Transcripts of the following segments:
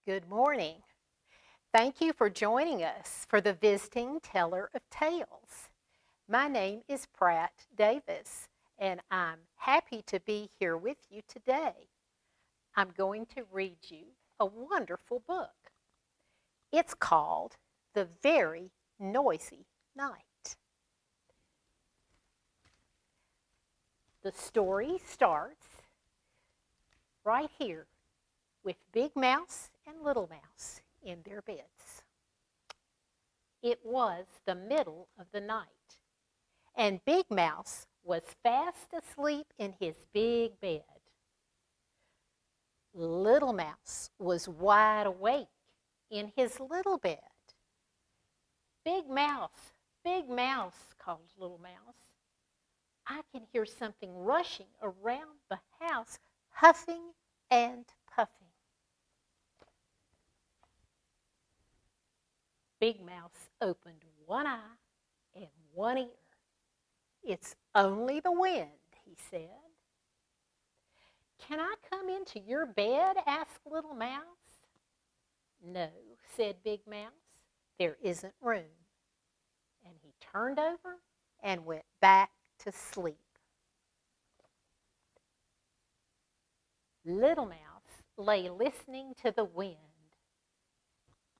Good morning. Thank you for joining us for the Visiting Teller of Tales. My name is Pratt Davis, and I'm happy to be here with you today. I'm going to read you a wonderful book. It's called The Very Noisy Night. The story starts right here with Big Mouse and Little Mouse in their beds. It was the middle of the night, and Big Mouse was fast asleep in his big bed. Little Mouse was wide awake in his little bed. Big Mouse, called Little Mouse. I can hear something rushing around the house, huffing and puffing. Big Mouse opened one eye and one ear. It's only the wind, he said. Can I come into your bed? Asked Little Mouse. No, said Big Mouse, there isn't room. And he turned over and went back to sleep. Little Mouse lay listening to the wind.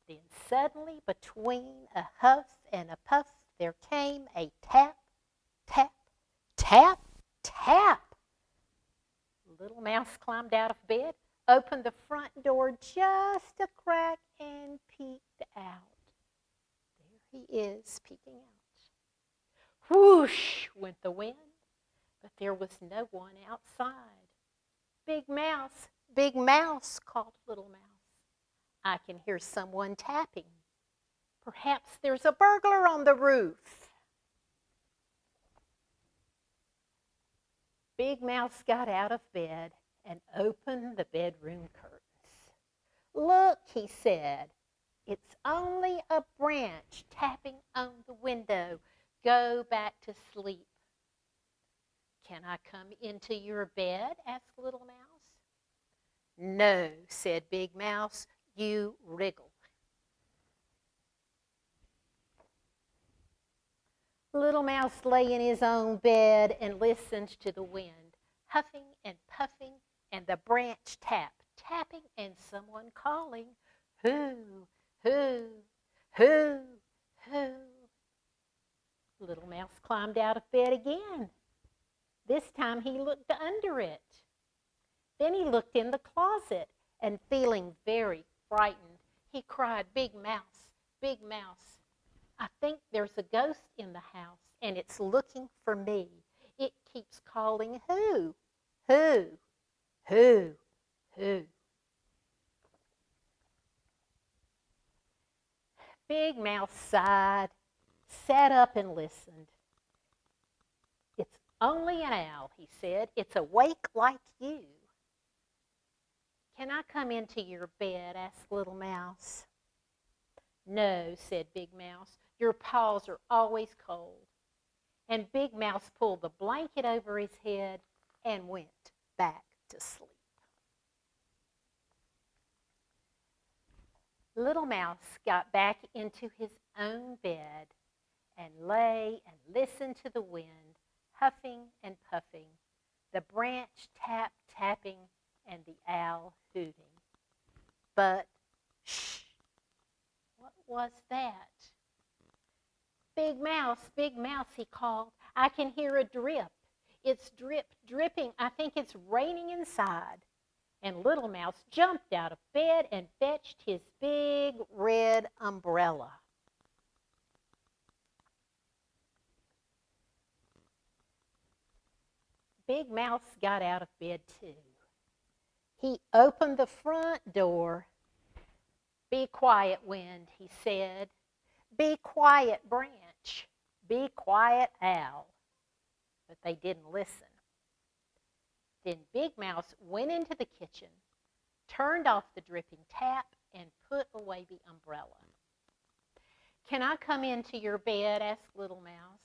Then suddenly, between a huff and a puff, there came a tap, tap, tap, tap. Little Mouse climbed out of bed, opened the front door just a crack, and peeked out. There he is, peeking out. Whoosh went the wind, but there was no one outside. Big Mouse, called Little Mouse. I can hear someone tapping. Perhaps there's a burglar on the roof. Big Mouse got out of bed and opened the bedroom curtains. Look, he said, it's only a branch tapping on the window. Go back to sleep. Can I come into your bed? Asked Little Mouse. No, said Big Mouse, you wriggle. Little Mouse lay in his own bed and listened to the wind, huffing and puffing, and the branch tapping, and someone calling, who, who, who, who. Little Mouse climbed out of bed again. This time he looked under it. Then he looked in the closet, and feeling very frightened, he cried, Big Mouse, I think there's a ghost in the house, and it's looking for me. It keeps calling, who, who, who, who. Big Mouse sighed, sat up and listened. It's only an owl, he said. It's awake like you. Can I come into your bed? Asked Little Mouse. No, said Big Mouse. Your paws are always cold. And Big Mouse pulled the blanket over his head and went back to sleep. Little Mouse got back into his own bed and lay and listened to the wind, huffing and puffing, the branch tapping, and the owl hooting. But, shh, what was that? Big Mouse, he called. I can hear a drip. It's dripping. I think it's raining inside. And Little Mouse jumped out of bed and fetched his big red umbrella. Big Mouse got out of bed too. He opened the front door. Be quiet, wind, he said. Be quiet, branch. Be quiet, owl. But they didn't listen. Then Big Mouse went into the kitchen, turned off the dripping tap, and put away the umbrella. Can I come into your bed? Asked Little Mouse.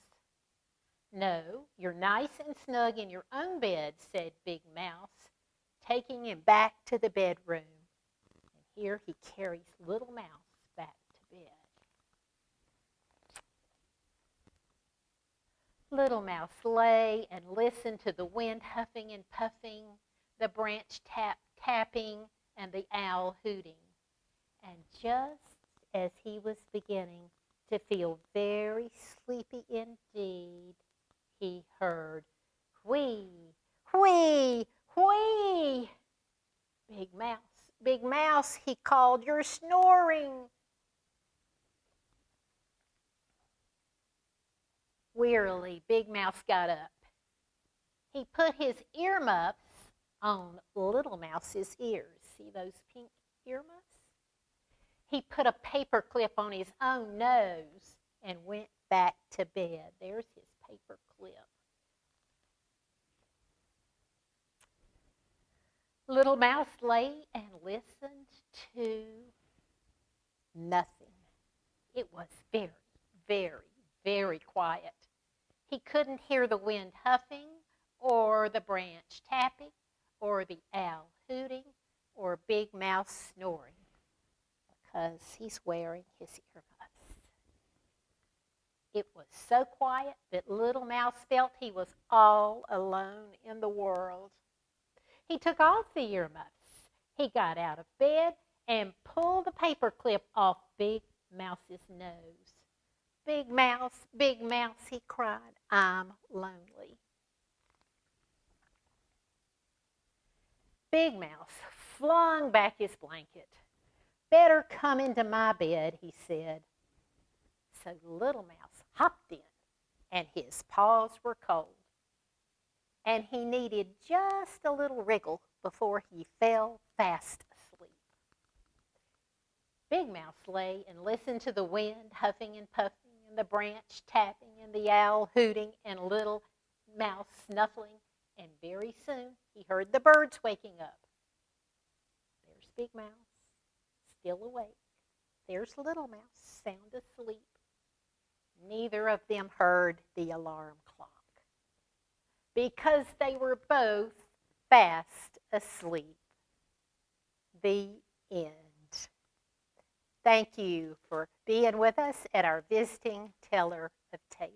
No, you're nice and snug in your own bed, said Big Mouse, taking him back to the bedroom. And here he carries Little Mouse back to bed. Little Mouse lay and listened to the wind huffing and puffing, the branch tapping, and the owl hooting. And just as he was beginning to feel very sleepy indeed, he heard, whee, whee, whee. Big Mouse, he called, you're snoring. Wearily, Big Mouse got up. He put his earmuffs on Little Mouse's ears. See those pink earmuffs? He put a paper clip on his own nose and went back to bed. There's his paper clip. Little Mouse lay and listened to nothing. It was very, very, very quiet. He couldn't hear the wind huffing, or the branch tapping, or the owl hooting, or Big Mouse snoring, because he's wearing his earmuffs. It was so quiet that Little Mouse felt he was all alone in the world. He took off the earmuffs. He got out of bed and pulled the paper clip off Big Mouse's nose. Big Mouse, he cried, I'm lonely. Big Mouse flung back his blanket. Better come into my bed, he said. So Little Mouse hopped in, and his paws were cold. And he needed just a little wriggle before he fell fast asleep. Big Mouse lay and listened to the wind huffing and puffing, and the branch tapping, and the owl hooting, and Little Mouse snuffling, and very soon he heard the birds waking up. There's Big Mouse, still awake. There's Little Mouse, sound asleep. Neither of them heard the alarm clock, because they were both fast asleep. The end. Thank you for being with us at our Visiting Teller of Tales.